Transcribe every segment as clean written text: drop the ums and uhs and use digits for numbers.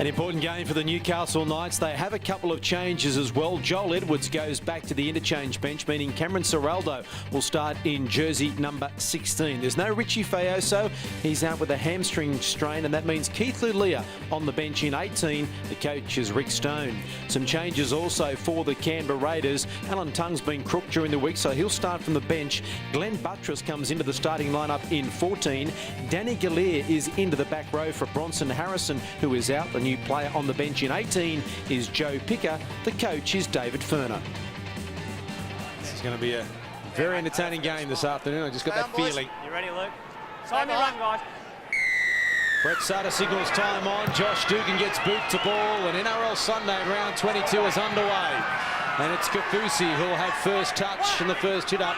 An important game for the Newcastle Knights. They have a couple of changes as well. Joel Edwards goes back to the interchange bench, meaning Cameron Ciraldo will start in jersey number 16. There's no Richie Fayoso. He's out with a hamstring strain, and that means Keith Lulia on the bench in 18. The coach is Rick Stone. Some changes also for the Canberra Raiders. Alan Tung's been crooked during the week, so he'll start from the bench. Glenn Buttress comes into the starting lineup in 14. Danny Gallier is into the back row for Bronson Harrison, who is out. The new player on the bench in 18 is Joe Picker. The coach is David Furner. This is going to be a very entertaining game this afternoon. I just got that feeling. You ready, Luke? Time me run, guys. Brett Suttor signals time on. Josh Dugan gets boot to ball, and NRL Sunday round 22 is underway. And it's Kafusi who'll have first touch in the first hit up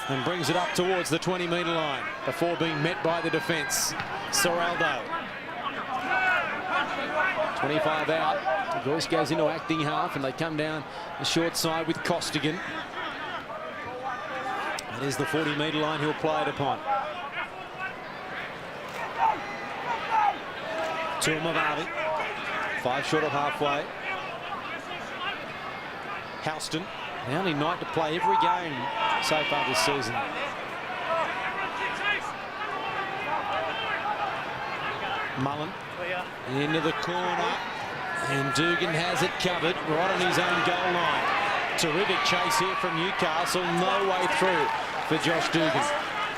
and brings it up towards the 20-metre line before being met by the defence. Ciraldo. 25 out. Joyce goes into acting half, and they come down the short side with Costigan. That is the 40-metre line he'll play it upon. Tuamavati, 5 short of halfway. Houston, the only Knight to play every game so far this season. Mullen into the corner, and Dugan has it covered right on his own goal line. Terrific chase here from Newcastle, no way through for Josh Dugan.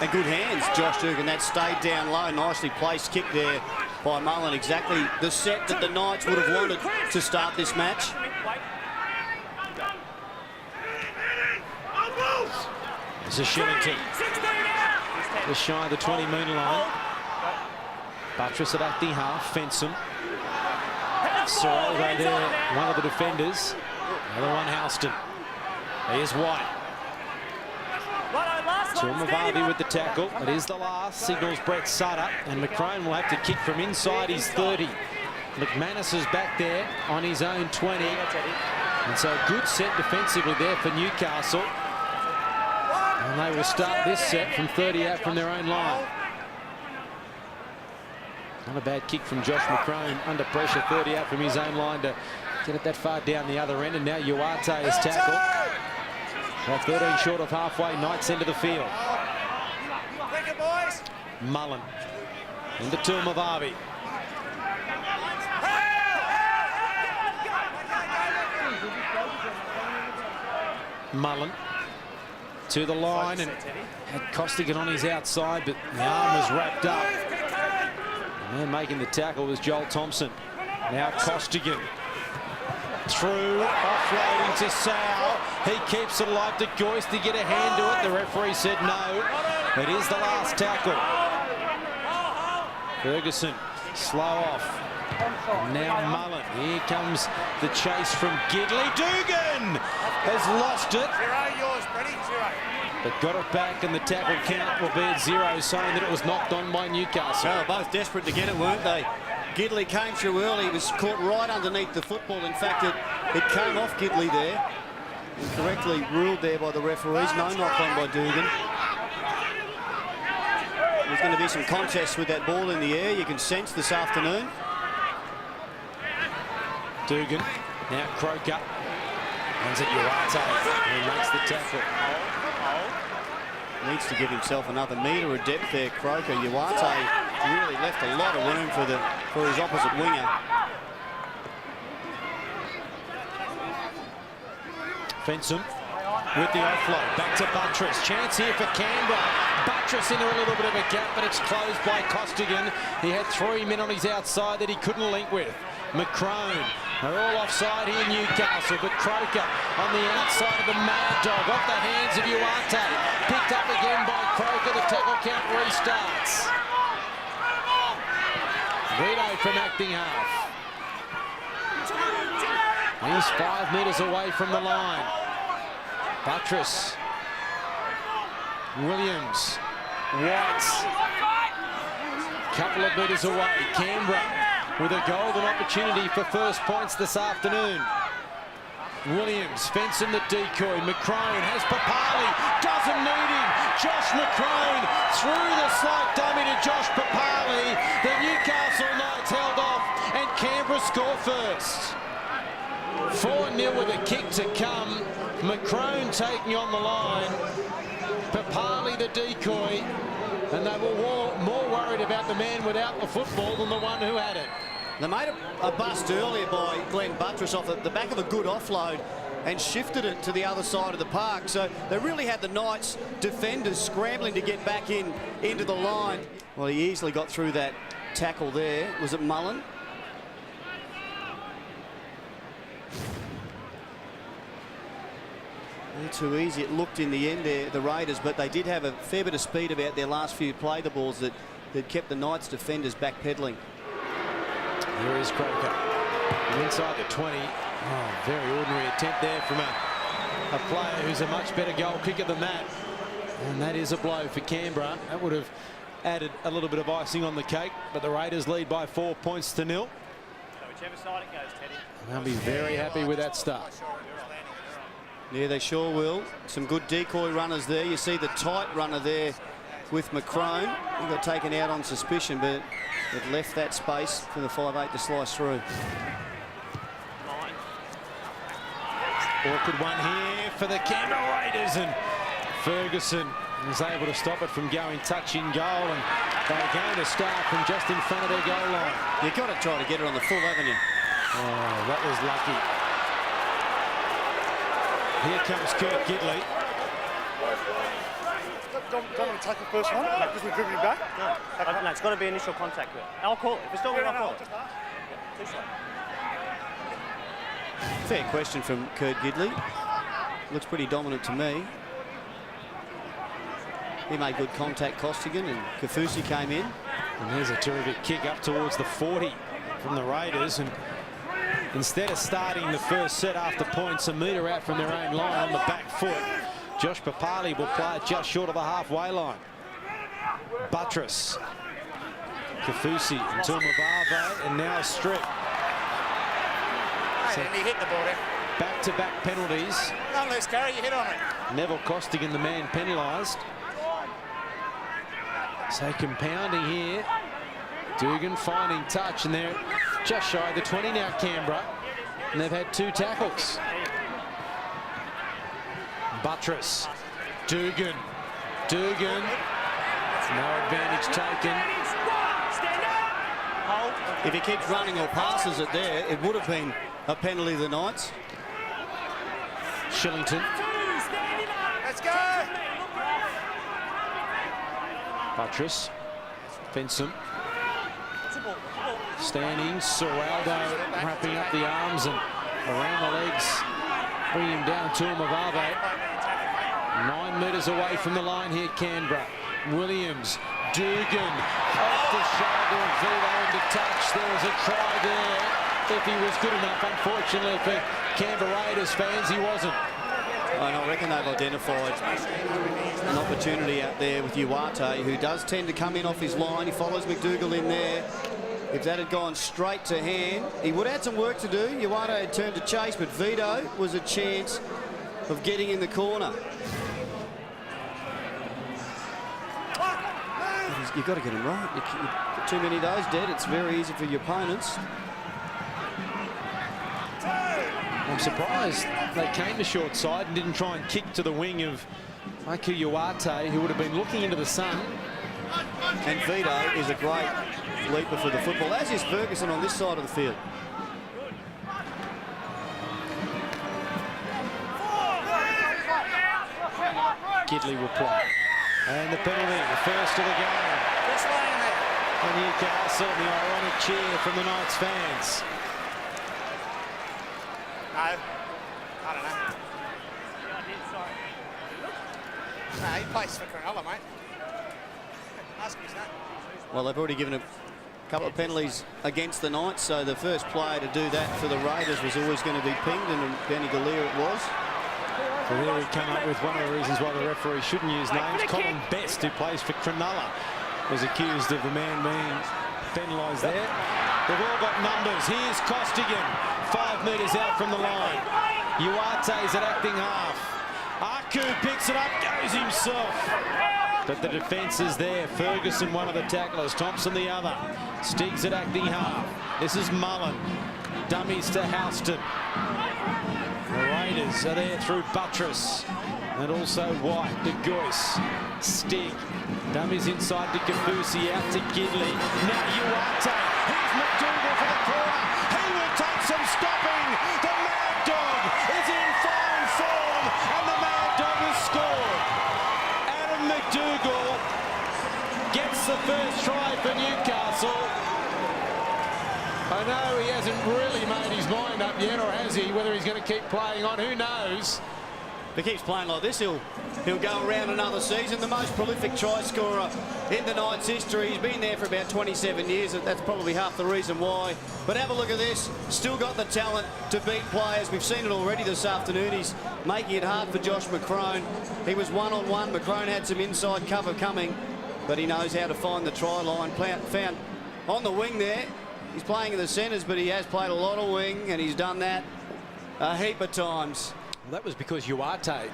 And good hands, Josh Dugan. That stayed down low, nicely placed kick there by Mullen. Exactly the set that the Knights would have wanted to start this match. This is Shillington, just shy of the 20-metre line. Buttress at acting half, Fensom. Ciraldo there, one of the defenders. Another one, Houston. Here's White. Tuamavati with the tackle. It is the last, signals Brett Suttor, and McCrone will have to kick from inside his 30. McManus is back there on his own 20. And so a good set defensively there for Newcastle. And they will start this set from 30 out from their own line. Not a bad kick from Josh McCrone, under pressure, 30 out from his own line to get it that far down the other end. And now Uarte is tackled. About 13 short of halfway, Knights into the field. Mullen into Tuamavati. Mullen to the line, and had Costigan on his outside, but the arm was wrapped up. The man making the tackle was Joel Thompson. Now Costigan through, offloading to Sal. He keeps it alive to Joyce to get a hand to it. The referee said no. It is the last tackle. Ferguson, slow off. Now Mullen. Here comes the chase from Gidley. Dugan has lost it, but got it back, and the tackle count will be at 0, saying that it was knocked on by Newcastle. They were both desperate to get it, weren't they? Gidley came through early. He was caught right underneath the football. In fact, it came off Gidley there. Incorrectly ruled there by the referees. No knock on by Dugan. There's going to be some contests with that ball in the air, you can sense this afternoon. Dugan, now Croker. Hands it Uarte, who makes the tackle. Needs to give himself another metre of depth there, Croker. Uarte really left a lot of room for his opposite winger. Fensom with the offload, back to Buttress. Chance here for Canberra. Buttress into a little bit of a gap, but it's closed by Costigan. He had 3 men on his outside that he couldn't link with. McCrone, they're all offside here, Newcastle, but Croker on the outside of the Mad Dog, off the hands of Uarte. Picked up again by Croker, the tackle count restarts. Vito from acting half. He's 5 metres away from the line. Buttress. Williams. White. Couple of metres away. Canberra with a golden opportunity for first points this afternoon. Williams, Fenson the decoy. McCrone has Papali, doesn't need him. Josh McCrone through the slight dummy to Josh Papali. The Newcastle Knights held off, and Canberra Canberra score first. 4-0 with a kick to come. McCrone taking on the line. Papali the decoy. And they were more worried about the man without the football than the one who had it. They made a bust earlier by Glenn Buttress off the back of a good offload and shifted it to the other side of the park. So they really had the Knights defenders scrambling to get back into the line. Well, he easily got through that tackle there. Was it Mullen? They're too easy. It looked in the end there, the Raiders, but they did have a fair bit of speed about their last few play the balls that kept the Knights defenders backpedaling. Here is Croker. Inside the 20. Oh, very ordinary attempt there from a player who's a much better goal kicker than that. And that is a blow for Canberra. That would have added a little bit of icing on the cake, but the Raiders lead by 4 points to 0. So whichever side it goes, Teddy. They'll be very happy with that start. Yeah, they sure will. Some good decoy runners there. You see the tight runner there with McCrone. He got taken out on suspicion, but it left that space for the 5'8" to slice through. Awkward one here for the Canberra Raiders, and Ferguson was able to stop it from going touch in goal, and they're going to start from just in front of their goal line. You've got to try to get it on the full, haven't you? Oh, that was lucky. Here comes Kurt Gidley. Don't want to take the first one because we're dribbling back. No, it's got to be initial contact. I'll call it. If it's not, I'll call it. Fair question from Kurt Gidley. Looks pretty dominant to me. He made good contact, Costigan, and Kafusi came in. And there's a terrific kick up towards the 40 from the Raiders. And instead of starting the first set after points, a metre out from their own line on the back foot, Josh Papali will play it just short of the halfway line. Buttress, Kafusi, until Mavave, and now a strip. So he hit the ball there. Back-to-back penalties. Unless, Gary, you hit on it. Neville Costigan, the man penalised. So compounding here. Dugan finding touch, and they're just shy of the 20 now, Canberra. And they've had 2 tackles. Buttress. Dugan. No advantage taken. If he keeps running or passes it there, it would have been a penalty of the Knights. Shillington. Let's go. Buttress. Fensom. Standing. Serraldo wrapping up the arms and around the legs. Bring him down to Mavave. 9 metres away from the line here, Canberra. Williams. Dugan. Off the shoulder of Vito into touch. There was a try there. If he was good enough, unfortunately for Canberra Raiders fans, he wasn't. I reckon they've identified an opportunity out there with Uwate, who does tend to come in off his line. He follows McDougall in there. If that had gone straight to hand, he would have had some work to do. Uwate had turned to chase, but Vito was a chance of getting in the corner. You've got to get him right. You get too many of those dead, it's very easy for your opponents. I'm surprised they came to short side and didn't try and kick to the wing of Aiku Uwate, who would have been looking into the sun. And Vito is a great leaper for the football, as is Ferguson on this side of the field. Gidley will play. And the penalty, the first of the game. And Newcastle, the ironic cheer from the Knights fans. No, I don't know. No, he plays for Cronulla, mate. Ask him his name. Well, they've already given a couple of penalties against the Knights, so the first player to do that for the Raiders was always going to be pinged, and Benny Galea it was. So there we come up with one of the reasons why the referee shouldn't use names. Colin Best, who plays for Cronulla, was accused of the man being penalised there. They've all got numbers. Here's Costigan, 5 metres out from the line. Uwate's at acting half. Aku picks it up, goes himself. But the defence is there. Ferguson, one of the tacklers. Thompson, the other. Stiggs at acting half. This is Mullen. Dummies to Houston. The Raiders are there through Buttress. And also White, De Goyce, Stig. Dummies inside to Kafusi, out to Gidley. Now Uarte. Here's McDougall for the corner. He will take some stopping. The Mad Dog is in fine form, and the Mad Dog has scored. Adam McDougall gets the first try for Newcastle. I know he hasn't really made his mind up yet, or has he? Whether he's going to keep playing on, who knows? If he keeps playing like this, he'll go around another season. The most prolific try scorer in the Knights' history. He's been there for about 27 years. That's probably half the reason why. But have a look at this. Still got the talent to beat players. We've seen it already this afternoon. He's making it hard for Josh McCrone. He was one-on-one. McCrone had some inside cover coming, but he knows how to find the try line. Found on the wing there. He's playing in the centres, but he has played a lot of wing, and he's done that a heap of times. Well, that was because Uarte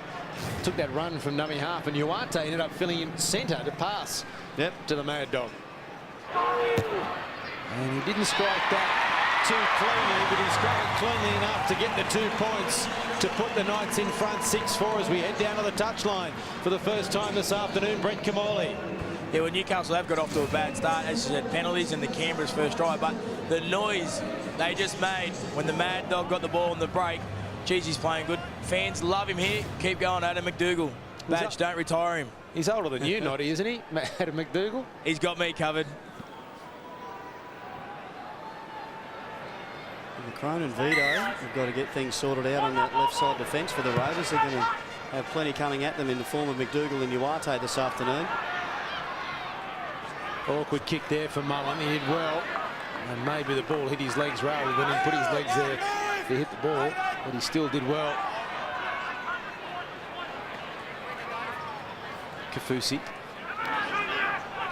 took that run from dummy half, and Uarte ended up filling in centre to pass to the Mad Dog. And he didn't strike that too cleanly, but he struck it cleanly enough to get the 2 points to put the Knights in front 6-4 as we head down to the touchline for the first time this afternoon. Brent Kamali. Yeah, well, Newcastle have got off to a bad start, as you said, penalties in the Canberra's first try, but the noise they just made when the Mad Dog got the ball in the break, geez, he's playing good. Fans love him here. Keep going, Adam McDougall. Badge, don't retire him. He's older than you, Noddy, isn't he, Adam McDougall? He's got me covered. McCrone and Vito have got to get things sorted out on that left side defence for the Raiders. They're going to have plenty coming at them in the form of McDougall and Uarte this afternoon. Awkward kick there for Mullen. He did well. And maybe the ball hit his legs rather than he put his legs there to hit the ball. But he still did well. Kafusi.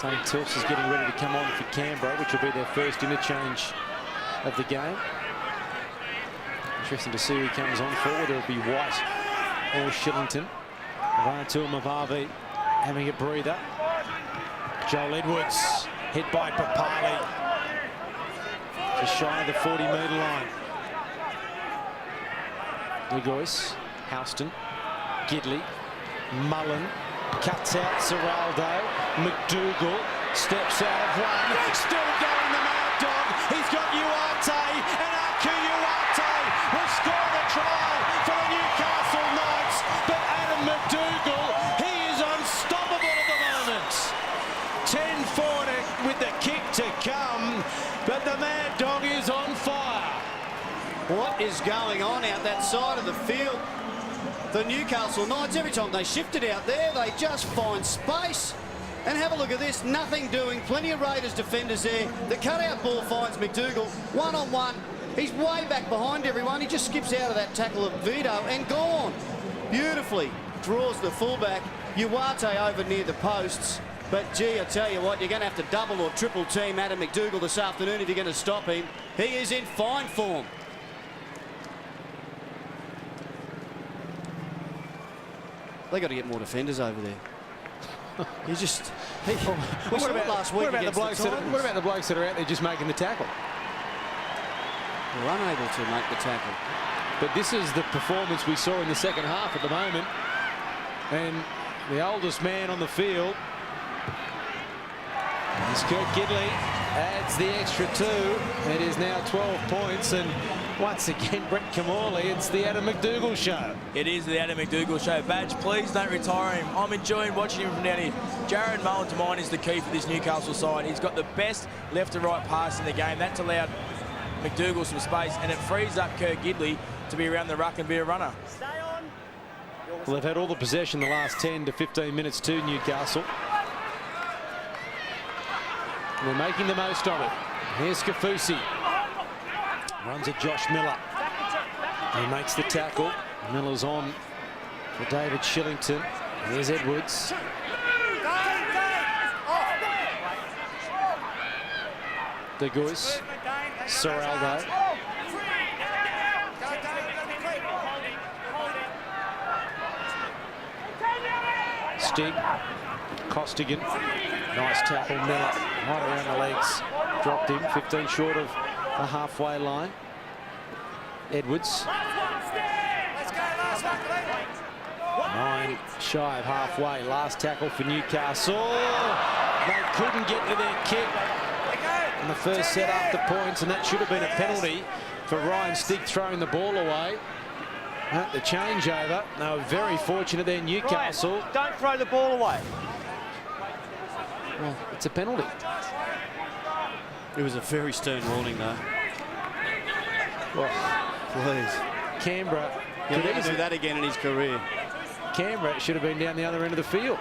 Tony Tilts is getting ready to come on for Canberra, which will be their first interchange of the game. Interesting to see who he comes on for. Whether it'll be White or Shillington. Vanuatu Mavavi having a breather. Joel Edwards hit by Papali. Just shy of the 40-metre line. De Goyce, Houston, Gidley, Mullen, cuts out Ciraldo, McDougall, steps out of one, still going the Mad Dog, he's got Uarte, and Aku Uarte will score the try for the Newcastle Knights, but Adam McDougall, he is unstoppable at the moment. 10-4 with the kick to come, but the Mad Dog is on fire. What is going on out that side of the field? The Newcastle Knights, every time they shift it out there, they just find space. And have a look at this, nothing doing. Plenty of Raiders defenders there. The cutout ball finds McDougall, one-on-one. He's way back behind everyone. He just skips out of that tackle of Vito and gone. Beautifully draws the fullback. Uarte over near the posts. But, gee, I tell you what, you're going to have to double or triple team Adam McDougall this afternoon if you're going to stop him. He is in fine form. They got to get more defenders over there. He just... What about the blokes that are out there just making the tackle? They're unable to make the tackle. But this is the performance we saw in the second half at the moment. And the oldest man on the field is Kurt Gidley. Adds the extra 2. It is now 12 points. And once again, Brett Kamali, it's the Adam McDougall show. It is the Adam McDougall show. Badge, please don't retire him. I'm enjoying watching him from down here. Jared Mullen, to mine, is the key for this Newcastle side. He's got the best left to right pass in the game. That's allowed McDougall some space, and it frees up Kurt Gidley to be around the ruck and be a runner. Stay on. Well, they've had all the possession the last 10 to 15 minutes to Newcastle. They're making the most of it. Here's Kafusi. Runs at Josh Miller. He makes the tackle. Miller's on for David Shillington. Here's Edwards. De Goyce. Ciraldo. Stig. Costigan. Nice tackle, Miller. Right around the legs. Dropped him. 15 short of the halfway line. Edwards. Let's go, last one, Glenn. 9 shy of halfway. Last tackle for Newcastle. They couldn't get to their kick in the first set up the points, and that should have been a penalty for Ryan Stig throwing the ball away. At the changeover, they were very fortunate there, Newcastle. Ryan, don't throw the ball away. Well, it's a penalty. It was a very stern warning, though. Well, Please. Canberra He'll could never easily- do that again in his career. Canberra should have been down the other end of the field.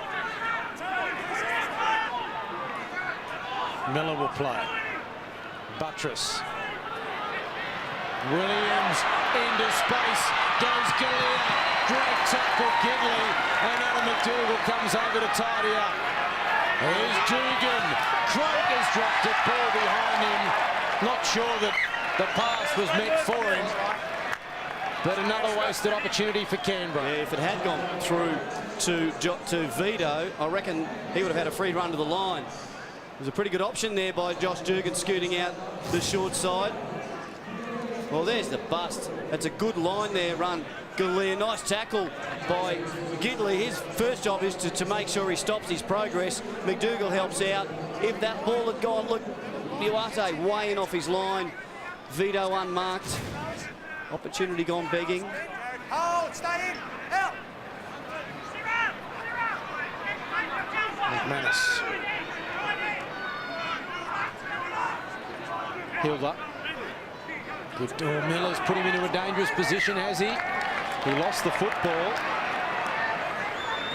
Miller will play. Buttress. Williams into space. Goes Galea. Great tackle, Gidley. And Adam McDougall comes over to tidy up. Here's Dugan. Craig has dropped it. Ball behind him. Not sure that the pass was meant for him. But another wasted opportunity for Canberra. Yeah, if it had gone through to Vito, I reckon he would have had a free run to the line. It was a pretty good option there by Josh Dugan scooting out the short side. Well, there's the bust. That's a good line there, run. Galea, nice tackle by Gidley. His first job is to make sure he stops his progress. McDougall helps out. If that ball had gone, look, Duarte way in off his line. Vito unmarked. Opportunity gone begging. Hold, stay in, help. McManus. Hilda. Good. Oh, Miller's put him into a dangerous position, has he? He lost the football.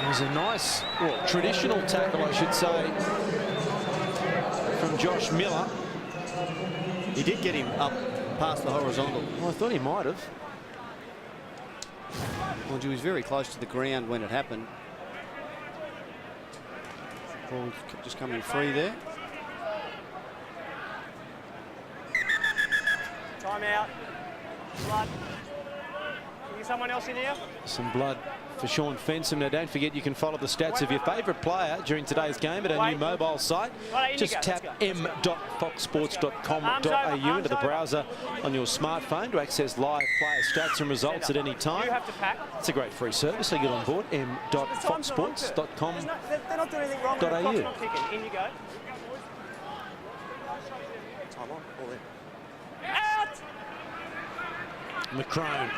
It was a nice, well, traditional tackle, I should say, from Josh Miller. He did get him up past the horizontal. Well, I thought he might have. Well, he was very close to the ground when it happened. Ball just coming free there. Time out. Blood. Can you get someone else in here? Some blood for Sean Fensom. Now, don't forget you can follow the stats of your favourite player during today's game at our new mobile site. Just tap m.foxsports.com.au into the browser on your smartphone to access live player stats and results at any time. You have to pack. It's a great free service, so get on board m.foxsports.com.au. They're not doing anything wrong. The clock's not ticking. In you go. Time on. All in. Out! McCrone.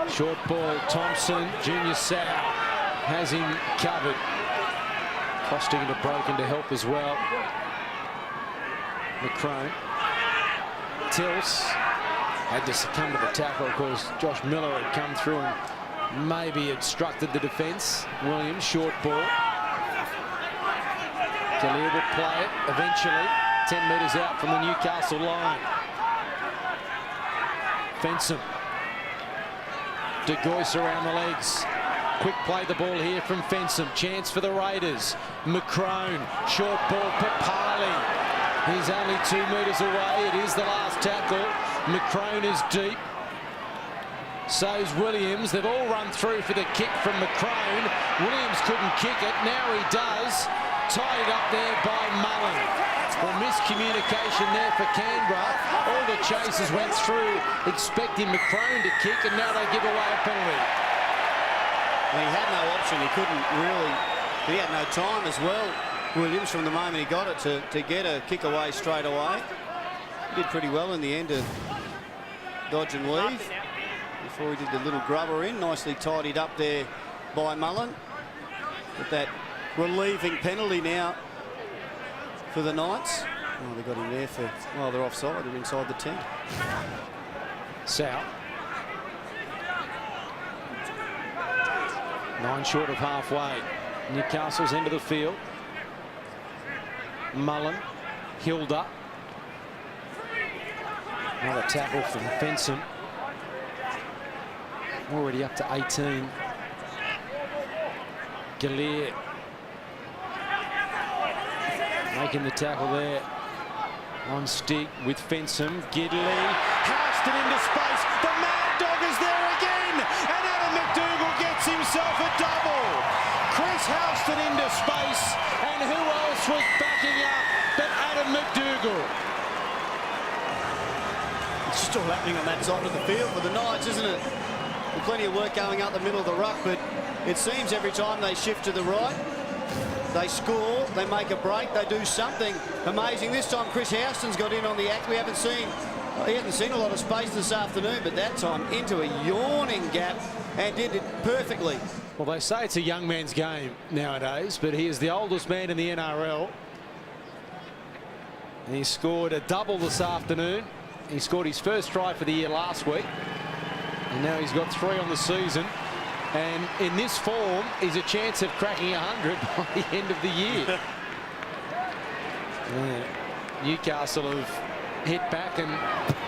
Short ball, Thompson, Junior Sal has him covered. Costing it a broken to help as well. McCrone. Tills had to succumb to the tackle. Of course, Josh Miller had come through and maybe obstructed the defence. Williams, short ball. Galea will play it eventually. 10 metres out from the Newcastle line. Fensom. De Goyce around the legs. Quick play the ball here from Fensom. Chance for the Raiders. McCrone. Short ball. Papali. He's only 2 metres away. It is the last tackle. McCrone is deep. So's Williams. They've all run through for the kick from McCrone. Williams couldn't kick it. Now he does. Tied it up there by Mullen. Well, miscommunication there for Canberra. All the chasers went through expecting McCrone to kick, and now they give away a penalty. Well, he had no option. He couldn't really. He had no time as well, Williams, from the moment he got it to get a kick away straight away. He did pretty well in the end to dodge and leave before he did the little grubber in. Nicely tidied up there by Mullen. But that relieving penalty now for the Knights. Oh, they got him there for, well, they're offside. They're inside the 10. Sal. 9 short of halfway. Newcastle's into the field. Mullen. Hilda. Another tackle from Fensom. Already up to 18. Galea. Making the tackle there on Stig with Fensom. Gidley. Houston into space. The Mad Dog is there again. And Adam McDougall gets himself a double. Chris Houston into space. And who else was backing up but Adam McDougall? It's just all happening on that side of the field for the Knights, isn't it? There's plenty of work going up the middle of the ruck, but it seems every time they shift to the right, they score, they make a break, they do something amazing. This time Chris Houston's got in on the act. He hasn't seen a lot of space this afternoon, but that time into a yawning gap and did it perfectly. Well, they say it's a young man's game nowadays, but he is the oldest man in the NRL. And he scored a double this afternoon. He scored his first try for the year last week. And now he's got 3 on the season. And in this form, he's a chance of cracking 100 by the end of the year. Newcastle have hit back and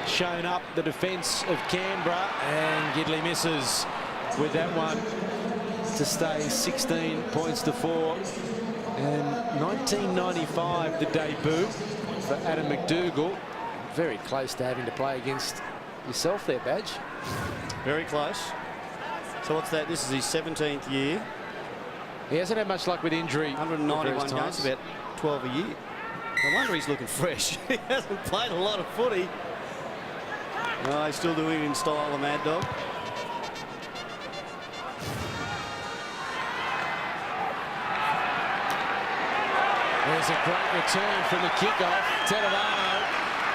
shown up the defence of Canberra. And Gidley misses with that one to stay 16 points to 4. And 1995, the debut for Adam McDougall. Very close to having to play against yourself there, Badge. Very close. So what's that? This is his 17th year. He hasn't had much luck with injury. 191 games, about 12 a year. No wonder he's looking fresh. He hasn't played a lot of footy. No, he's still doing it in style, the Mad Dog. There's a great return from the kickoff. Tedovano,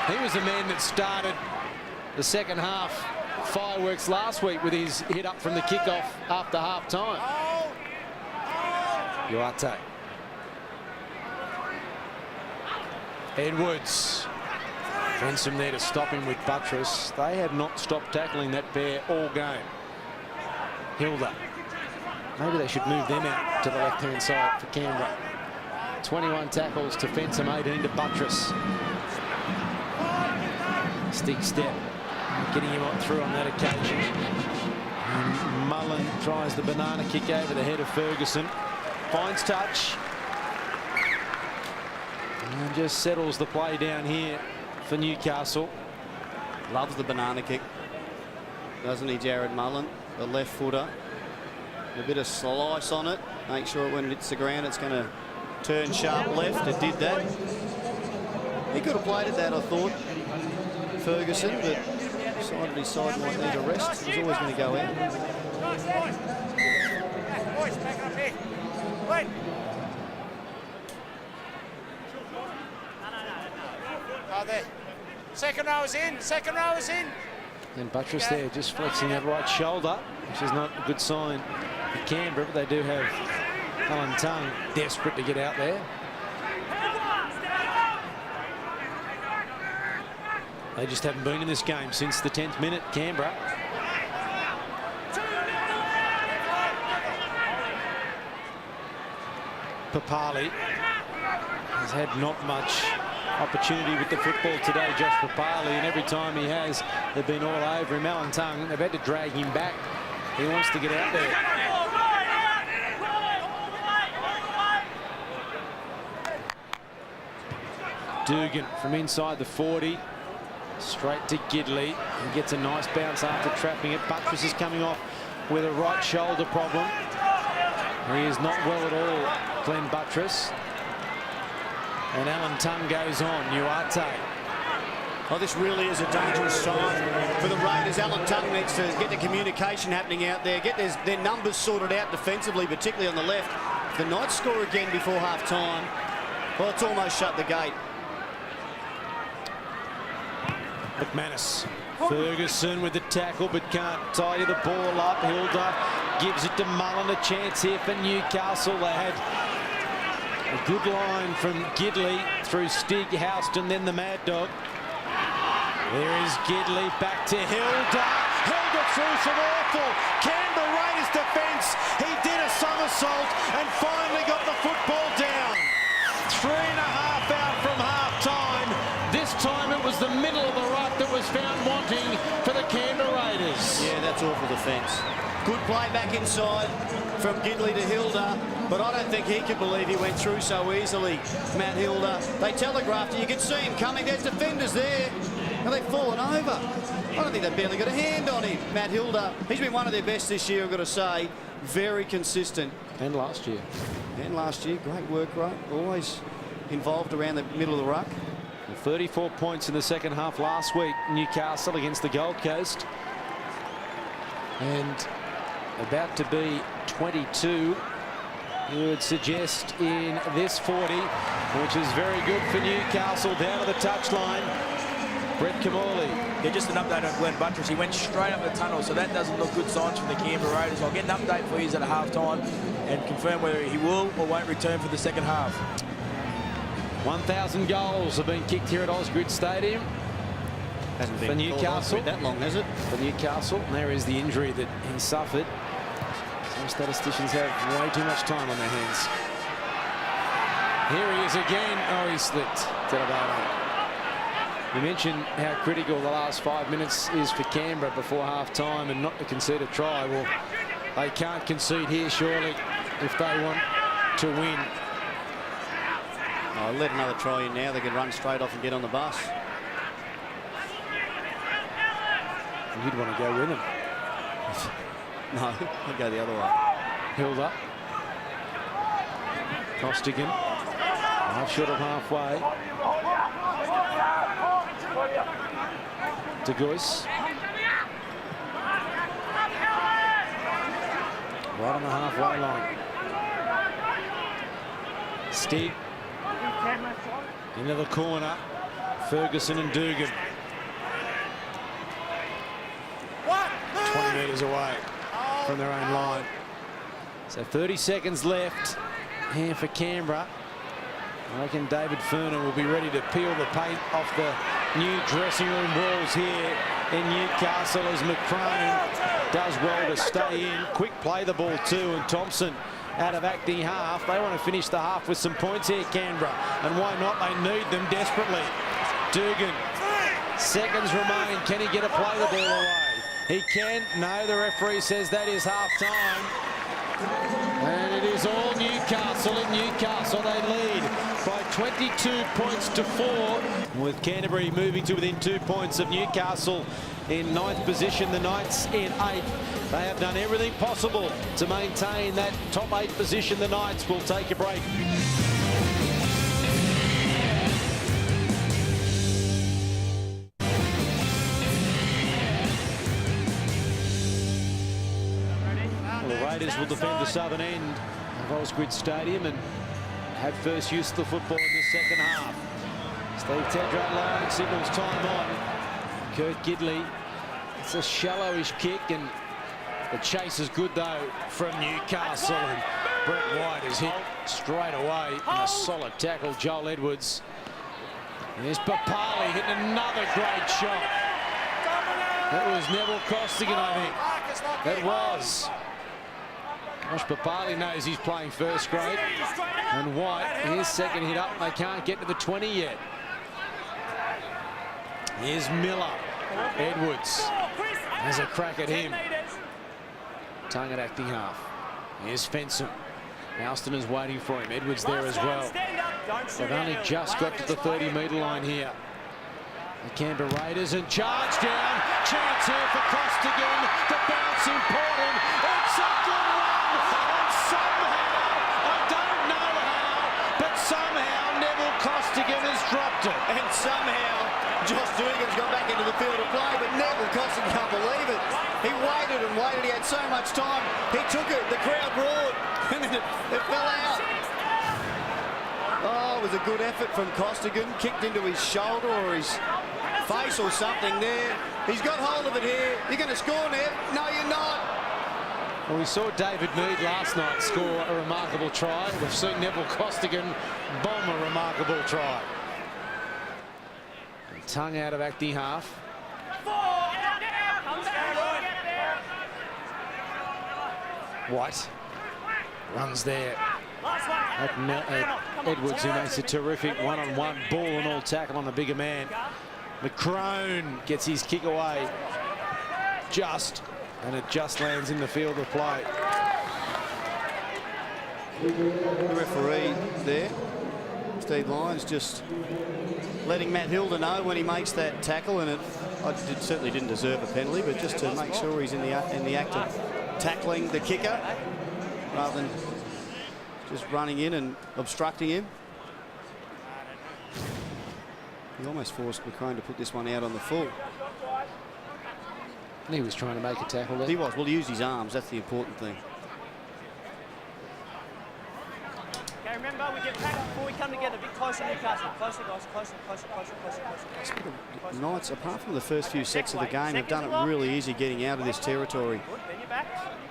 he was the man that started the second half fireworks last week with his hit up from the kickoff after half time. Uate. Edwards. Fensom there to stop him with Buttress. They have not stopped tackling that pair all game. Hilda. Maybe they should move them out to the left-hand side for Canberra. 21 tackles to Fensom, 18 to Buttress. Stick step, getting him on through on that occasion. And Mullen tries the banana kick over the head of Ferguson. Finds touch. And just settles the play down here for Newcastle. Loves the banana kick, doesn't he, Jared Mullen? The left footer. A bit of slice on it. Make sure when it hits the ground, it's going to turn sharp left. It did that. He could have played at that, I thought, Ferguson, but decided his side might need a rest. He was always going to go out. Boys, back up here. Wait. Oh, there. Second row is in. Second row is in. And Buttress there just flexing that right shoulder, which is not a good sign for Canberra, but they do have Alan Tongue desperate to get out there. They just haven't been in this game since the 10th minute, Canberra. Papali has had not much opportunity with the football today, Josh Papali, and every time he has, they've been all over him. Alan Tongue, they've had to drag him back. He wants to get out there. Dugan from inside the 40, straight to Gidley, and gets a nice bounce after trapping it. Buttress is coming off with a right shoulder problem. He is not well at all, Glenn Buttress. And Alan Tongue goes on. Uate. Oh, this really is a dangerous time for the Raiders. Alan Tongue needs to get the communication happening out there, get their numbers sorted out defensively, particularly on the left. If the Knights score again before half-time, well, it's almost shut the gate. McManus. Ferguson with the tackle, but can't tidy the ball up. Hilda gives it to Mullen. A chance here for Newcastle. They had a good line from Gidley through Stig Houston, then the Mad Dog. There is Gidley back to Hilda. Hilda through some awful Canberra Raiders defence. He did a somersault and finally got the football down. 3.5 out from half-time. This time it was the middle of the ruck that was found wanting for the Canberra Raiders. Yeah, that's awful defence. Good play back inside from Gidley to Hilda, but I don't think he could believe he went through so easily, Matt Hilda. They telegraphed it. You could see him coming. There's defenders there, and they've fallen over. I don't think they've barely got a hand on him, Matt Hilda. He's been one of their best this year, I've got to say. Very consistent. And last year. And last year, great work rate. Always involved around the middle of the ruck. And 34 points in the second half last week, Newcastle against the Gold Coast. And about to be 22, you would suggest, in this 40, which is very good for Newcastle. Down to the touchline, Brett Kamali. Yeah, just an update on Glenn Buttress. He went straight up the tunnel, so that doesn't look good signs from the Canberra Raiders. I'll get an update for you at a half-time and confirm whether he will or won't return for the second half. 1,000 goals have been kicked here at Ausgrid Stadium. Hasn't been for Newcastle that long, has it? For Newcastle, and there is the injury that he suffered. Some statisticians have way too much time on their hands. Here he is again. Oh, he slipped to the bottom. You mentioned how critical the last 5 minutes is for Canberra before half-time and not to concede a try. Well, they can't concede here, surely, if they want to win. Oh, let another try in now. They can run straight off and get on the bus. You'd want to go with him. No, I'd go the other way. Held up. Costigan. Half short of halfway. De Gois. Right on the halfway line. Stig. Into the corner. Ferguson and Dugan. 20 metres away from their own line. So 30 seconds left here for Canberra. I reckon David Furner will be ready to peel the paint off the new dressing room walls here in Newcastle as McCrone does well to stay in. Quick play the ball too, and Thompson out of acting half. They want to finish the half with some points here, Canberra, and why not? They need them desperately. Dugan, seconds remain. Can he get a play the ball away? He can. No, the referee says that is half-time. And it is all Newcastle. In Newcastle, they lead by 22 points to 4. With Canterbury moving to within 2 points of Newcastle in 9th position, the Knights in 8th. They have done everything possible to maintain that top 8 position. The Knights will take a break. Raiders will defend the southern end of Ausgrid Stadium and have first use of the football in the second half. Steve Tedrow Lyons signals time on. Kurt Gidley. It's a shallowish kick, and the chase is good though from Newcastle, and Brett White is hit straight away in a solid tackle. Joel Edwards. There's Papali hitting another great shot. That was Neville Costigan, I think. That was. Josh Papali knows he's playing first grade. And White, his second hit up. They can't get to the 20 yet. Here's Miller. Edwards has a crack at him. Tongue at acting half. Here's Fensom. Alston is waiting for him. Edwards there as well. They've only just got to the 30-metre line here. The Canberra Raiders, and charge down. Chance here for Costigan. The bounce important. It's a good one. And somehow, I don't know how, but somehow Neville Costigan has dropped it. And somehow Josh Dugan's gone back into the field of play, but Neville Costigan can't believe it. He waited and waited. He had so much time. He took it. The crowd roared, and then it fell out. Oh, it was a good effort from Costigan. Kicked into his shoulder or his face or something there. He's got hold of it here. You're going to score, Nev? No, you're not. Well, we saw David Mead last night score a remarkable try. We've seen Neville Costigan bomb a remarkable try. And tongue out of acting half. White runs there. Edwards, who makes a terrific one-on-one ball and all tackle on the bigger man. McCrone gets his kick away. And it just lands in the field of play. The referee there, Steve Lyons, just letting Matt Hilder know when he makes that tackle, and it certainly didn't deserve a penalty, but just to make sure he's in the act of tackling the kicker rather than just running in and obstructing him. He almost forced McCrone to put this one out on the full. He was trying to make a tackle there. He was. Well, he used his arms. That's the important thing. Okay, remember, we get back before we come together. A bit closer, Newcastle. Closer, guys. Closer, closer, closer, closer, closer. Knights, apart from the first few sets of the game, have done it really easy getting out of this territory. Then you're back.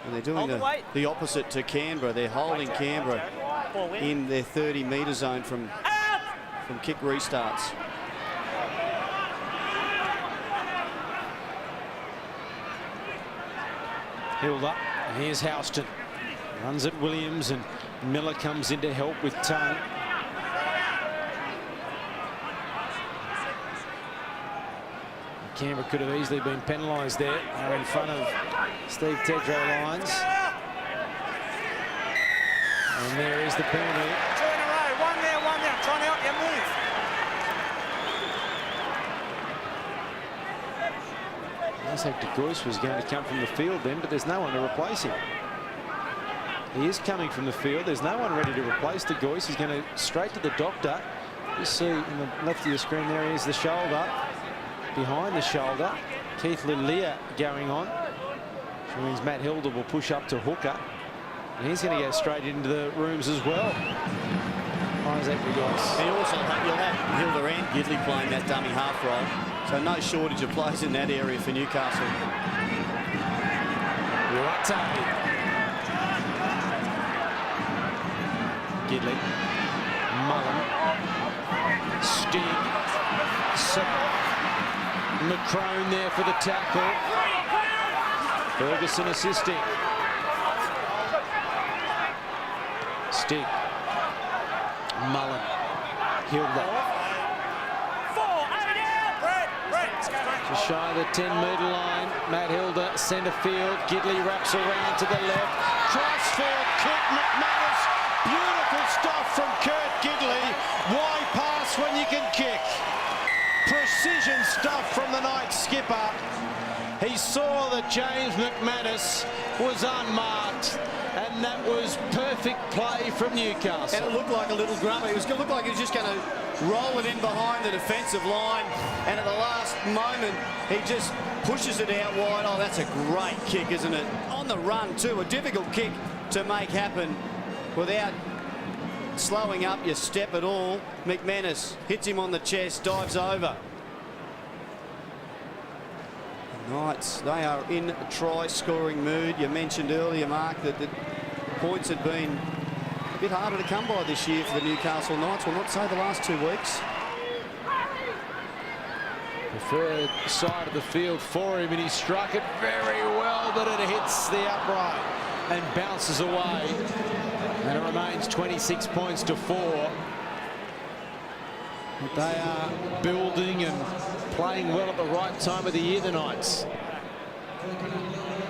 And they're doing the opposite to Canberra. They're holding Canberra in their 30-metre zone from kick restarts. Held up. And here's Houston. Runs at Williams, and Miller comes in to help with Tongue. Canberra could have easily been penalised there. They're in front of Steve Tedrow Lyons. And there is the penalty. 2 in a row. One there, one there. I'm trying to help you move. Looks like De Gois was going to come from the field then, but there's no one to replace him. He is coming from the field. There's no one ready to replace De Gois. He's going to straight to the doctor. You see in the left of your screen there is the shoulder. Behind the shoulder, Keith Lilia going on, which means Matt Hilder will push up to hooker. And he's going to go straight into the rooms as well. Isaac De Gois. And also, you'll have Hilder and Gidley playing that dummy half role. So no shortage of players in that area for Newcastle. Gidley. Mullen. Stig. McCrone there for the tackle. Ferguson assisting. Stig. Mullen. Hilda. Just shy of the 10-metre line. Matt Hilder, centre field. Gidley wraps around to the left. Crossfield kick, McManus. Beautiful stuff from Kurt Gidley. Why pass when you can kick? Precision stuff from the Knights skipper. He saw that James McManus was unmarked, and that was perfect play from Newcastle. And it looked like a little grummer. It looked like he was just going to roll it in behind the defensive line, and at the last moment, he just pushes it out wide. Oh, that's a great kick, isn't it? On the run, too. A difficult kick to make happen without slowing up your step at all. McManus hits him on the chest, dives over. The Knights, they are in a try-scoring mood. You mentioned earlier, Mark, that the points had been a bit harder to come by this year for the Newcastle Knights. Well, not say the last 2 weeks. Preferred side of the field for him, and he struck it very well, but it hits the upright and bounces away. And it remains 26 points to 4. But they are building and playing well at the right time of the year, the Knights.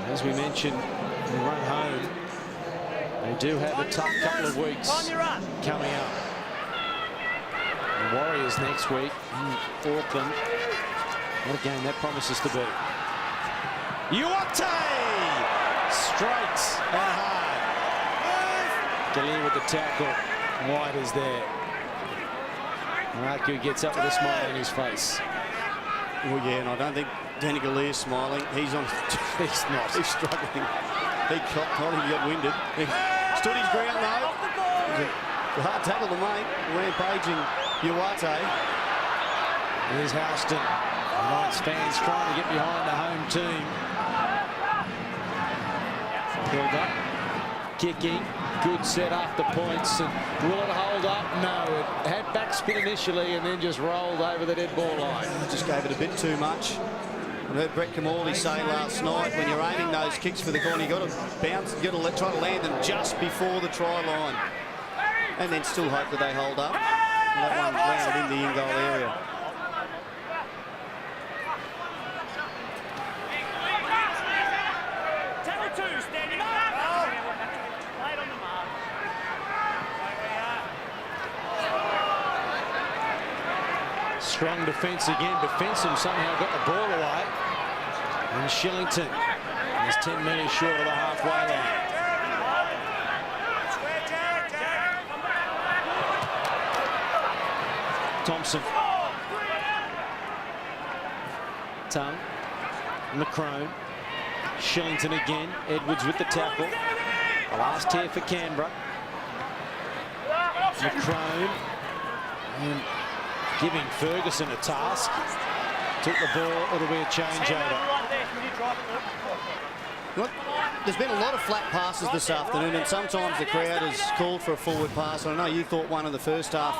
As we mentioned, the run home, they do have a tough couple of weeks coming up. The Warriors next week in Auckland. What a game that promises to be. Uate! Straight and hard. Galea with the tackle. White is there. Maraku gets up with a smile on his face. Well, yeah, and I don't think Danny Galea's smiling. He's on. He's not. He's struggling. He told him he got winded. He stood his ground, though. It was a hard tackle to make. Rampaging Uate. Here's Houston. The Knights fans trying to get behind the home team. Held up. Kicking. Good set after points. And will it hold up? No. It had backspin initially and then just rolled over the dead ball line. Just gave it a bit too much. I heard Brett Kamali say last night, when you're aiming those kicks for the corner, you've got to bounce, you've got to try to land them just before the try line. And then still hope that they hold up. And that one landed in the in-goal area. Strong defence again, but Fensom somehow got the ball away. And Shillington is 10 metres short of the halfway line. Thompson Tongue. McCrone. Shillington again. Edwards with the tackle. The last here for Canberra. McCrone. And giving Ferguson a task. Took the ball. It'll be a changeover. Look, there's been a lot of flat passes this afternoon, and sometimes the crowd has called for a forward pass. I know you thought one in the first half,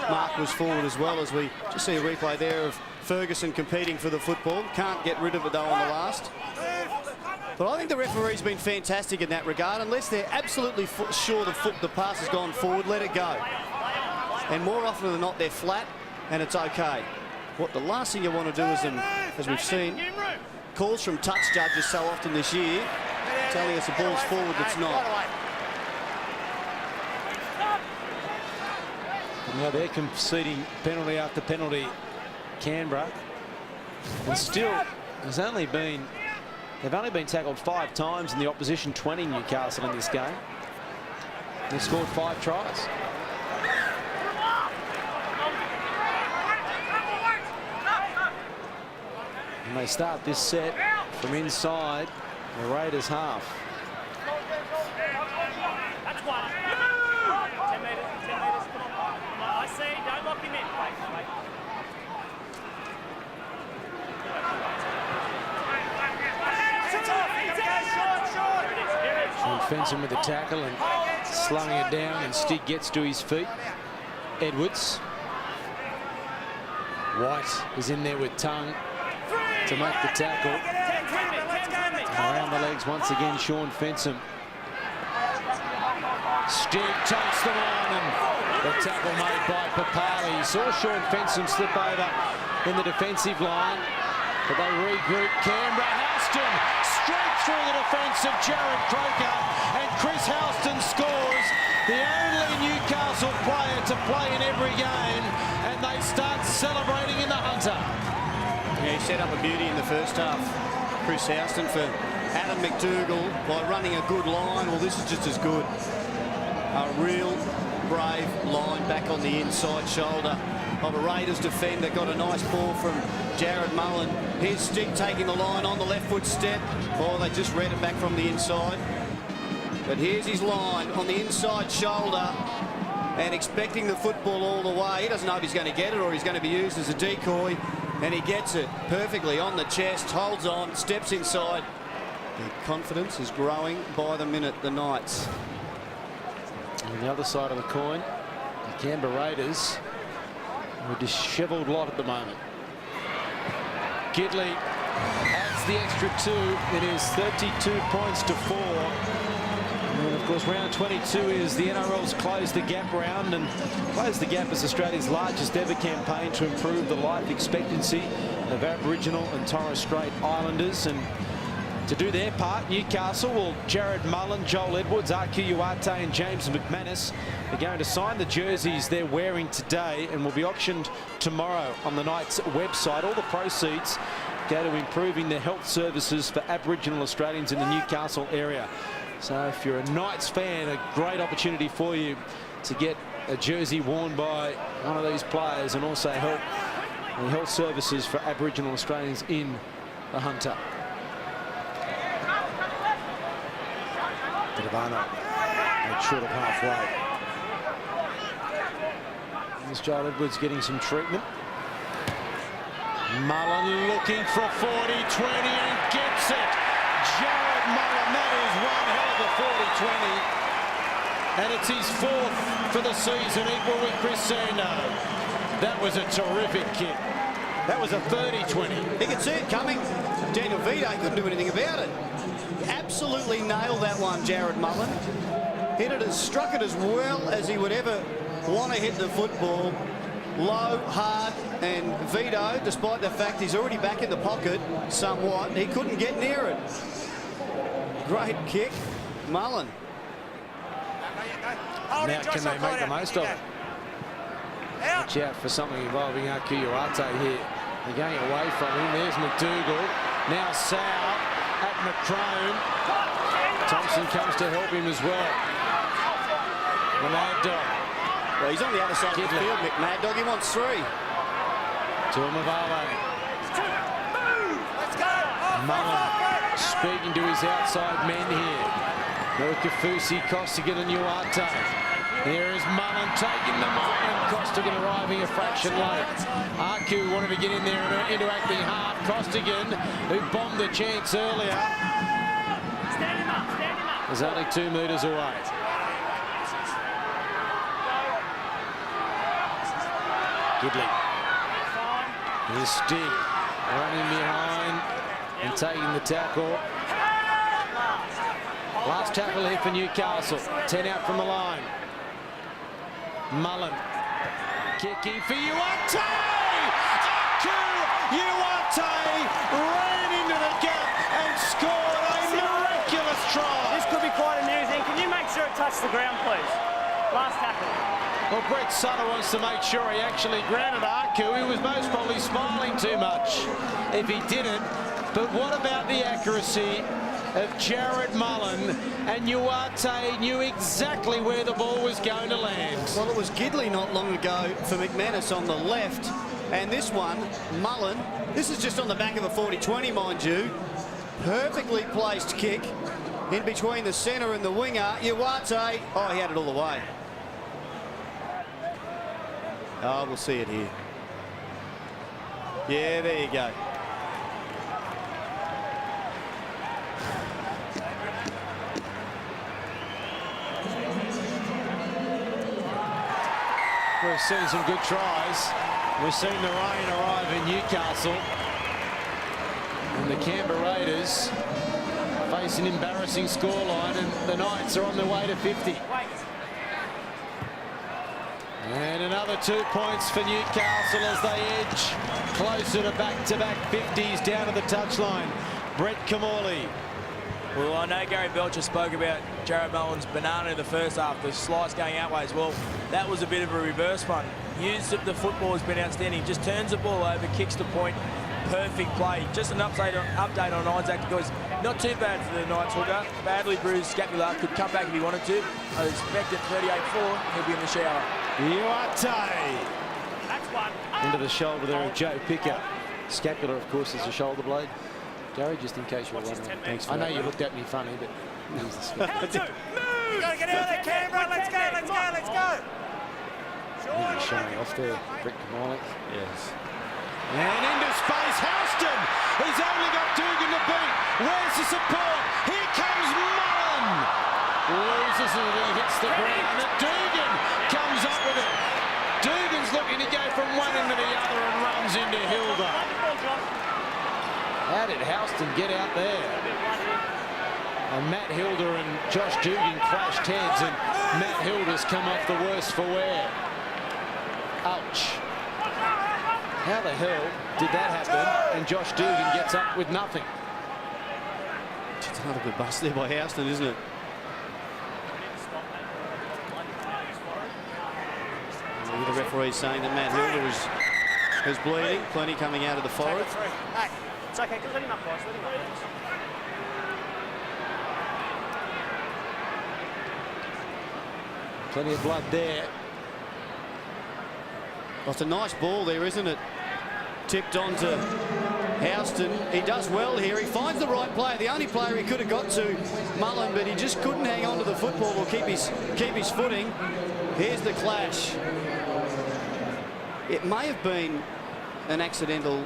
Mark, was forward as well, as we just see a replay there of Ferguson competing for the football. Can't get rid of it, though, on the last. But I think the referee's been fantastic in that regard. Unless they're absolutely sure the pass has gone forward, let it go. And more often than not, they're flat, and it's okay. What the last thing you want to do is, as we've seen, calls from touch judges so often this year, telling us the ball's forward that's not. Now they're conceding penalty after penalty, Canberra. And still, they've only been tackled 5 times in the opposition 20 Newcastle in this game. They've scored 5 tries. And they start this set from inside the Raiders half. That's one. 10 metres, 10 metres. Come on. I see. Don't lock him in. Wait. Sean Fenson with the tackle and slowing it down, and Stig gets to his feet. Edwards. White is in there with Tongue to make the tackle. Around the legs once again, Sean Fenson. Stig takes them on, and the tackle made by Papali. He saw Sean Fenson slip over in the defensive line, but they regroup. Canberra, Houston, straight through the defence of Jared Croker, and Chris Houston scores, the only Newcastle player to play in every game, and they start celebrating in the Hunter. Yeah, he set up a beauty in the first half, Chris Houston, for Adam McDougall by running a good line. Well, this is just as good. A real brave line back on the inside shoulder of a Raiders defender. Got a nice ball from Jared Mullen. Here's Stig taking the line on the left foot step. Oh, they just read it back from the inside. But here's his line on the inside shoulder, and expecting the football all the way. He doesn't know if he's going to get it or he's going to be used as a decoy. And he gets it perfectly on the chest, holds on, steps inside. The confidence is growing by the minute, the Knights. On the other side of the coin, the Canberra Raiders are a dishevelled lot at the moment. Gidley adds the extra 2. It is 32 points to 4. And of course, round 22 is the NRL's Close the Gap round, and Close the Gap is Australia's largest ever campaign to improve the life expectancy of Aboriginal and Torres Strait Islanders. And to do their part, Newcastle, well, Jared Mullen, Joel Edwards, RQ Uate and James McManus are going to sign the jerseys they're wearing today and will be auctioned tomorrow on the Knights website. All the proceeds go to improving the health services for Aboriginal Australians in the Newcastle area. So if you're a Knights fan, a great opportunity for you to get a jersey worn by one of these players and also help the health services for Aboriginal Australians in the Hunter. Devano made short of halfway. There's Joel Edwards getting some treatment. Mullen looking for 40-20 and gets it. Jared Mullen, that is one hell of a 40-20. And it's his 4th for the season, equal with Chris Sando. That was a terrific kick. That was a 30-20. He could see it coming. Daniel Vito couldn't do anything about it. Absolutely nailed that one, Jared Mullen. Hit it struck it as well as he would ever want to hit the football. Low, hard, and Vito, despite the fact he's already back in the pocket somewhat, he couldn't get near it. Great kick, Mullen. Now can they make the most of it? Watch out for something involving RQ Uate here. They're going away from him. There's McDougall. Now Sal at McCrone. Thompson comes to help him as well. The Mad Dog. Well, he's on the other side of the field, Mick Mad Dog. He wants 3. To Mavale. Mullen speaking to his outside men here. Kafusi, Costigan and Uarte. Here is Mullen taking them on, and Costigan arriving a fraction late. Aku wanted to get in there and interacting half. Costigan, who bombed the chance earlier, is only 2 metres away. Gidley. Here's Stig running behind and taking the tackle. Last tackle here for Newcastle. 10 out from the line. Mullen kicking for Uarte. Uarte ran into the gap and scored a miraculous try. This could be quite amusing. Can you make sure it touched the ground, please? Last tackle. Well, Brett Suttor wants to make sure he actually grounded Aku. He was most probably smiling too much if he didn't. But what about the accuracy of Jared Mullen? And Uarte knew exactly where the ball was going to land. Well, it was Gidley not long ago for McManus on the left. And this one, Mullen, this is just on the back of a 40-20, mind you. Perfectly placed kick in between the centre and the winger. Uarte, oh, he had it all the way. Oh, we'll see it here. Yeah, there you go. We've seen some good tries. We've seen the rain arrive in Newcastle. And the Canberra Raiders face an embarrassing scoreline, and the Knights are on their way to 50. And another 2 points for Newcastle as they edge closer to back-to-back 50s down to the touchline. Brett Kamali. Well, I know Gary Belcher spoke about Jared Mullen's banana in the first half, the slice going outways. Well, that was a bit of a reverse one. Used the football has been outstanding. Just turns the ball over, kicks to point. Perfect play. Just an update on Isaac, because not too bad for the Knights hooker. Badly bruised scapula, could come back if he wanted to. I expect at 38-4, he'll be in the shower. Uarte. That's one. Into the shoulder there of Joe Picker. Scapula, of course, is a shoulder blade. Gary, just in case you're wondering. Thanks for I know that, you looked at me funny, but here's the scoop. You gotta get out of there, Canberra. Let's go, let's go, let's go. He's showing off there, Brett Kamali. Yes. And into space, Houston. He's only got Dugan to beat. Where's the support? Here comes Mullen. Loses it, he hits the ground. And Dugan comes up with it. Dugan's looking to go from one end to the other and runs into Hilda. How did Houston get out there? And Matt Hilda and Josh Dugan clashed heads, and Matt Hilda's come off the worst for wear. Ouch. How the hell did that happen? And Josh Dugan gets up with nothing. It's another good bust there by Houston, isn't it? The referee saying that Matt Hilda is bleeding. Plenty coming out of the forehead. Hey, it's okay. Let him up, guys. Let him up. Plenty of blood there. Well, it's a nice ball there, isn't it? Tipped on to Houston. He does well here. He finds the right player. The only player he could have got to, Mullen, but he just couldn't hang on to the football or keep his footing. Here's the clash. It may have been an accidental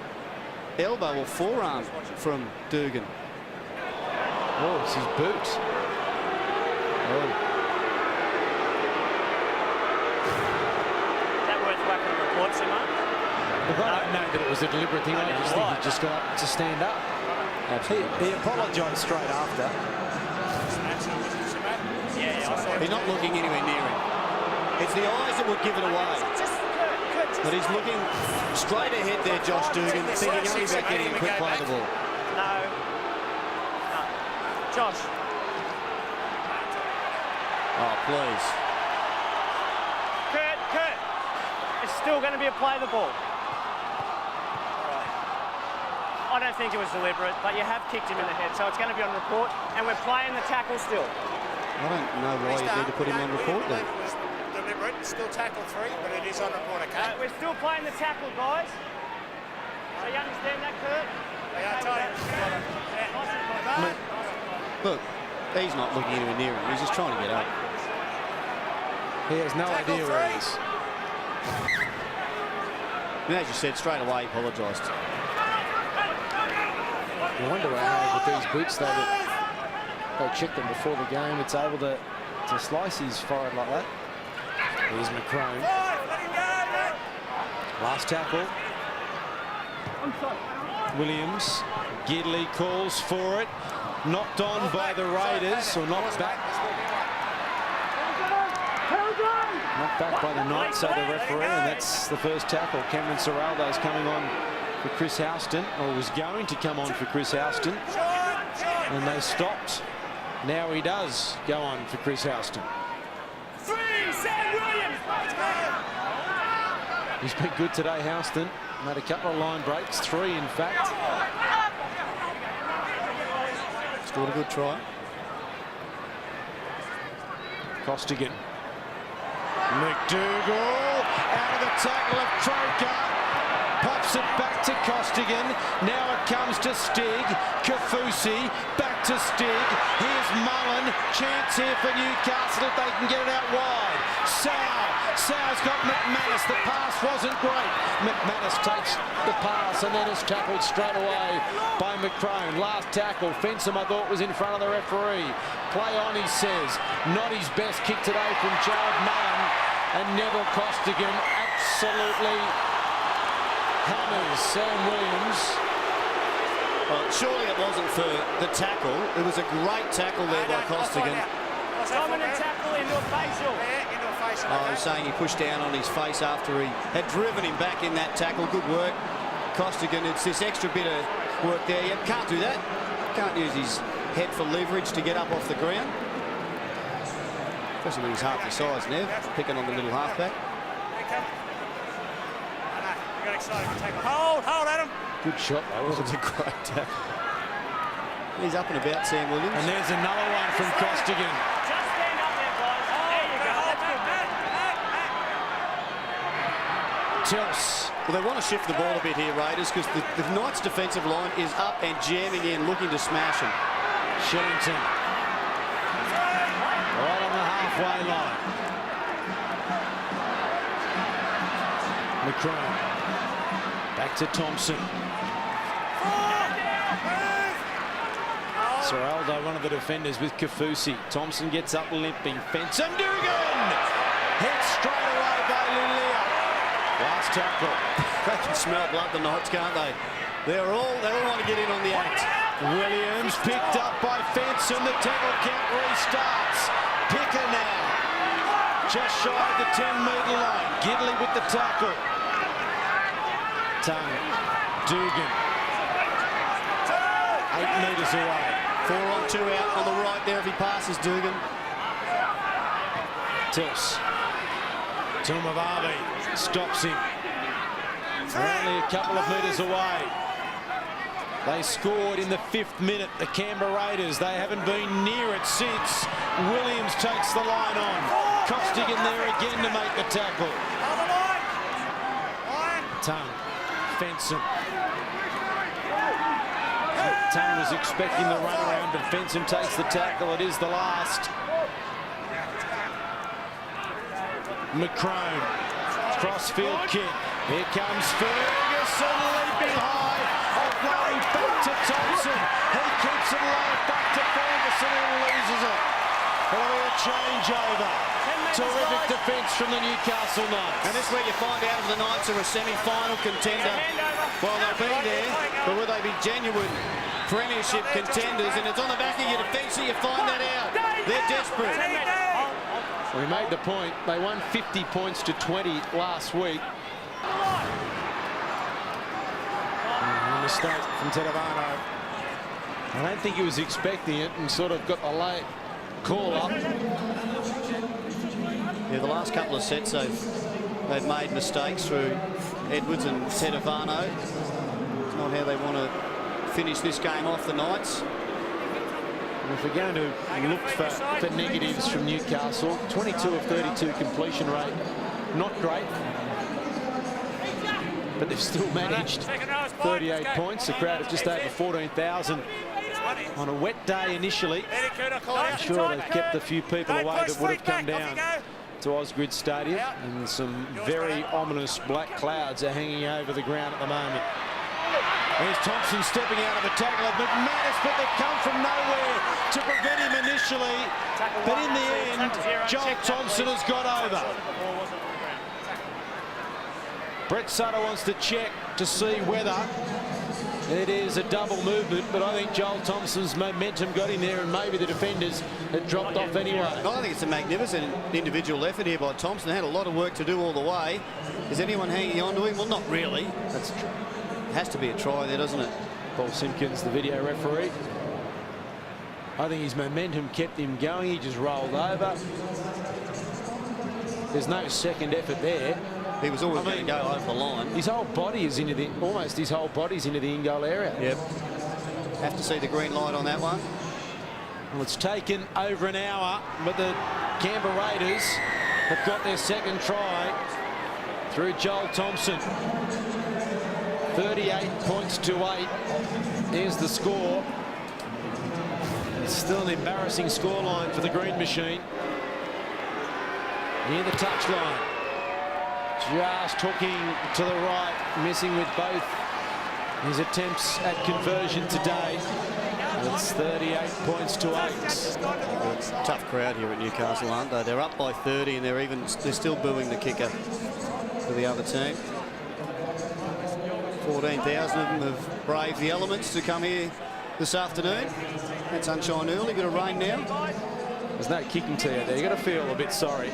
elbow or forearm from Dugan. Oh, it's his boot. Oh. Is that worth whacking the report, Simon? Look, I don't know that it was a deliberate thing. I just think he just got up to stand up. He apologised straight after. He's not looking anywhere near him. It's the eyes that would give it away. But he's looking straight ahead there, Josh Dugan, thinking only about getting a quick play of the ball. No. Josh. Oh, please. Kurt. It's still going to be a play of the ball. I don't think it was deliberate, but you have kicked him in the head, so it's going to be on report, and we're playing the tackle still. I don't know why you need to put him on report then. It was deliberate, still tackle 3, but it is on report, okay? We're still playing the tackle, guys. So you understand that, Kurt? Yeah, I tell you. Look, he's not looking anywhere near him. He's just trying to get up. He has no idea where he is. And as you said, straight away he apologised. You wonder how with these boots they check them before the game. It's able to slice his forehead like that. Here's McCrone. Last tackle. Williams. Gidley calls for it. Knocked on by the Raiders, or knocked back. Knocked back by the Knights, so the referee, and that's the first tackle. Cameron Ciraldo's coming on for Chris Houston, or was going to come on for Chris Houston, and they stopped. Now he does go on for Chris Houston. He's been good today, Houston. Made a couple of line breaks, 3 in fact. Scored a good try. Costigan. McDougall out of the tackle of Croker. Pops it back to Costigan. Now it comes to Stig. Kafusi back to Stig. Here's Mullen. Chance here for Newcastle if they can get it out wide. Sau's got McManus. The pass wasn't great. McManus takes the pass and then is tackled straight away by McCrone. Last tackle. Fensom, I thought, was in front of the referee. Play on, he says. Not his best kick today from Jared Mullen. And Neville Costigan absolutely hammers Sam Williams. Well, surely it wasn't for the tackle. It was a great tackle there by Costigan. Dominant tackle into a facial. Into a facial. I was saying he pushed down on his face after he had driven him back in that tackle. Good work, Costigan. It's this extra bit of work there. You can't do that. Can't use his head for leverage to get up off the ground. Especially when he's half the size now, picking on the little halfback. You got excited to take a hold, Adam. Good shot, though. That was a great tackle. He's up and about, Sam Williams. And there's another one from Costigan. Just stand up there, guys. There you go. That's good. Tills. Well, they want to shift the ball a bit here, Raiders, because the Knights' defensive line is up and jamming in, looking to smash them. Shillington. Right on the halfway line. McCrone. Back to Thompson. Ciraldo, one of the defenders with Kafusi. Thompson gets up limping. Fensom Dugan! Hit straight away by Lilia. Last tackle. They can smell blood, the Knights, can't they? They all want to get in on the act. Williams picked up by Fensom. The tackle count restarts. Picker now. Just shy of the 10-metre line. Gidley with the tackle. Tongue. Dugan. 8 metres away. 4 on 2 out on the right there if he passes Dugan. Tills. Tumavavi stops him. They're only a couple of metres away. They scored in the 5th minute, the Canberra Raiders. They haven't been near it since. Williams takes the line on. Costigan there again to make the tackle. Tongue. Fensom. Tongue was expecting the run around, but Fensom takes the tackle. It is the last. McCrone. Crossfield kick. Here comes Ferguson leaping high. Offloading back to Thompson. He keeps it low. Back to Ferguson and loses it. It'll be a changeover. Terrific defence from the Newcastle Knights. And this is where you find out if the Knights are a semi-final contender. Well, they'll be there, but will they be genuine premiership contenders? And it's on the back of your defence that you find that out. They're desperate. We made the point. They won 50 points to 20 last week. A mistake from Tedavano. I don't think he was expecting it and sort of got the late call up. Yeah, the last couple of sets they've made mistakes through Edwards and Tedavano. It's not how they want to finish this game off, the Knights. And if we're going to look for negatives from Newcastle, 22 of 32 completion rate, not great. But they've still managed 38 points. The crowd of just over 14,000 on a wet day initially. I'm sure they've kept a few people away that would have come down to Ausgrid Stadium, and some very ominous black clouds are hanging over the ground at the moment. There's Thompson stepping out of a tackle of McManus, but they've come from nowhere to prevent him initially. But in the end, Joel Thompson has got over. Brett Suttor wants to check to see whether it is a double movement, but I think Joel Thompson's momentum got him there, and maybe the defenders had dropped off anyway. I think it's a magnificent individual effort here by Thompson. They had a lot of work to do all the way. Is anyone hanging on to him? Well, not really. That's true. Has to be a try there, doesn't it? Paul Simpkins, the video referee. I think his momentum kept him going. He just rolled over. There's no second effort there. He was always going to go over the line. His whole body is into the, almost his whole body's into the in-goal area. Yep. Have to see the green light on that one. Well, it's taken over an hour, but the Canberra Raiders have got their second try through Joel Thompson. 38 points to 8. There's the score. It's still an embarrassing scoreline for the Green Machine. Near the touchline. Just hooking to the right, missing with both his attempts at conversion today. It's 38 points to 8. It's a tough crowd here at Newcastle, aren't they? They're up by 30, and they're still booing the kicker for the other team. 14,000 of them have braved the elements to come here this afternoon. Had sunshine early, bit of rain now. There's no kicking to you there. You've got to feel a bit sorry.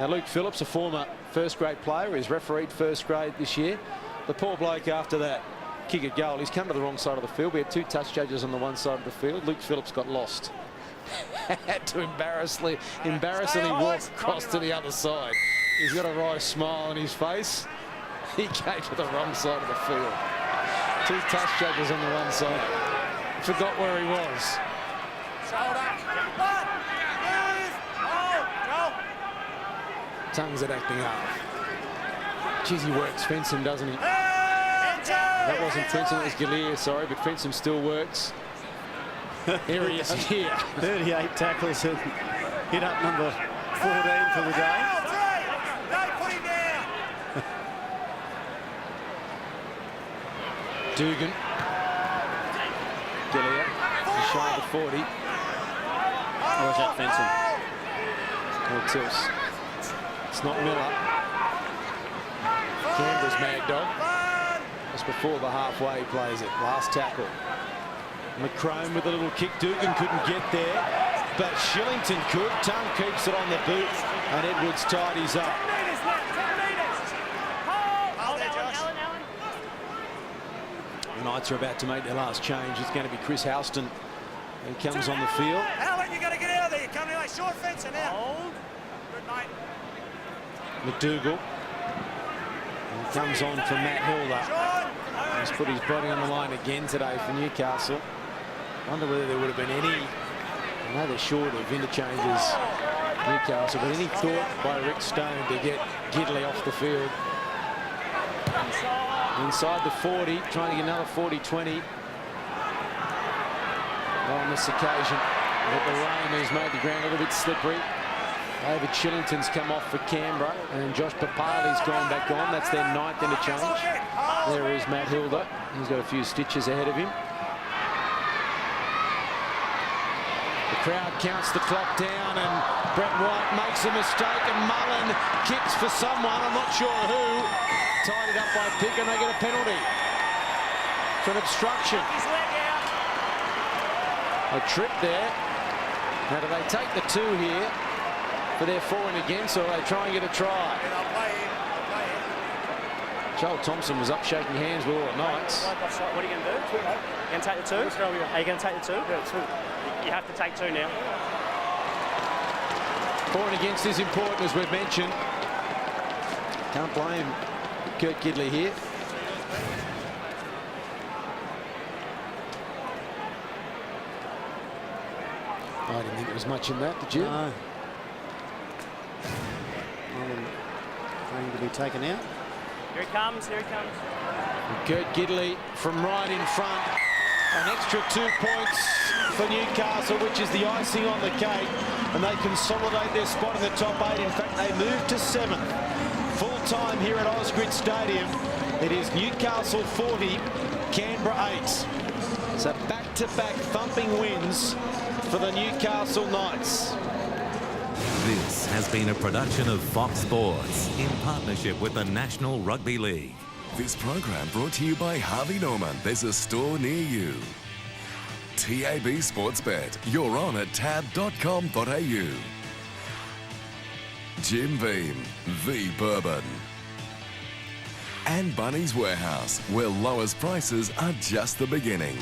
Now, Luke Phillips, a former first-grade player, is refereed first grade this year. The poor bloke after that kick at goal, he's come to the wrong side of the field. We had 2 touch judges on the one side of the field. Luke Phillips got lost. Had to embarrassingly walk across to the other side. He's got a wry smile on his face. He came to the wrong side of the field. 2 touch judges on the one side. Forgot where he was. Tongues at acting up. Geez, he works Fensom, doesn't he? That wasn't Fensom, it was Galea, sorry, but Fensom still works. Here he is here. 38 tackles and hit up number 14 for the day. Dugan. Galea, shy of the 40. Or is that Fensom? Or Tills. It's not Miller. Canberra's Mad Dog. Just before the halfway he plays it. Last tackle. McCrone with a little kick. Dugan couldn't get there, but Shillington could. Tongue keeps it on the boot, and Edwards tidies up. The Knights are about to make their last change. It's going to be Chris Houston who comes on the field. Alan, you got to get out of there. You're coming like short fence now. Hold. Good night. McDougall. And comes on for Matt Hilder. He's put his body on the line again today for Newcastle. Wonder whether there would have been any, I know they're short of interchanges, Newcastle, but any thought by Rick Stone to get Gidley off the field. Inside the 40, trying to get another 40-20 on this occasion. But the rain has made the ground a little bit slippery. David Shillington's come off for Canberra, and Josh Papali's gone back on. That's their 9th interchange. There is Matt Hilder. He's got a few stitches ahead of him. The crowd counts the clock down, and Brett White makes a mistake, and Mullen kicks for someone, I'm not sure who. Tied it up by Pick, and they get a penalty for an obstruction. A trip there. Now, do they take the 2 here for their for and against, or they try and get a try? Joel Thompson was up shaking hands with all the Knights. What are you going to do? You going to take the 2? Are you going to take the 2? Yeah, 2. You have to take 2 now. For and against is important, as we've mentioned. Can't blame Kurt Gidley here. I didn't think there was much in that, did you? No. Going to be taken out. Here he comes, here he comes. Kurt Gidley from right in front. An extra 2 points for Newcastle, which is the icing on the cake, and they consolidate their spot in the top 8. In fact, they move to 7th. Full time here at Ausgrid Stadium. It is Newcastle 40, Canberra 8. So back-to-back thumping wins for the Newcastle Knights. This has been a production of Fox Sports in partnership with the National Rugby League. This program brought to you by Harvey Norman. There's a store near you. TAB Sportsbet. You're on at tab.com.au. Jim Beam, the bourbon. And Bunny's Warehouse, where lowest prices are just the beginning.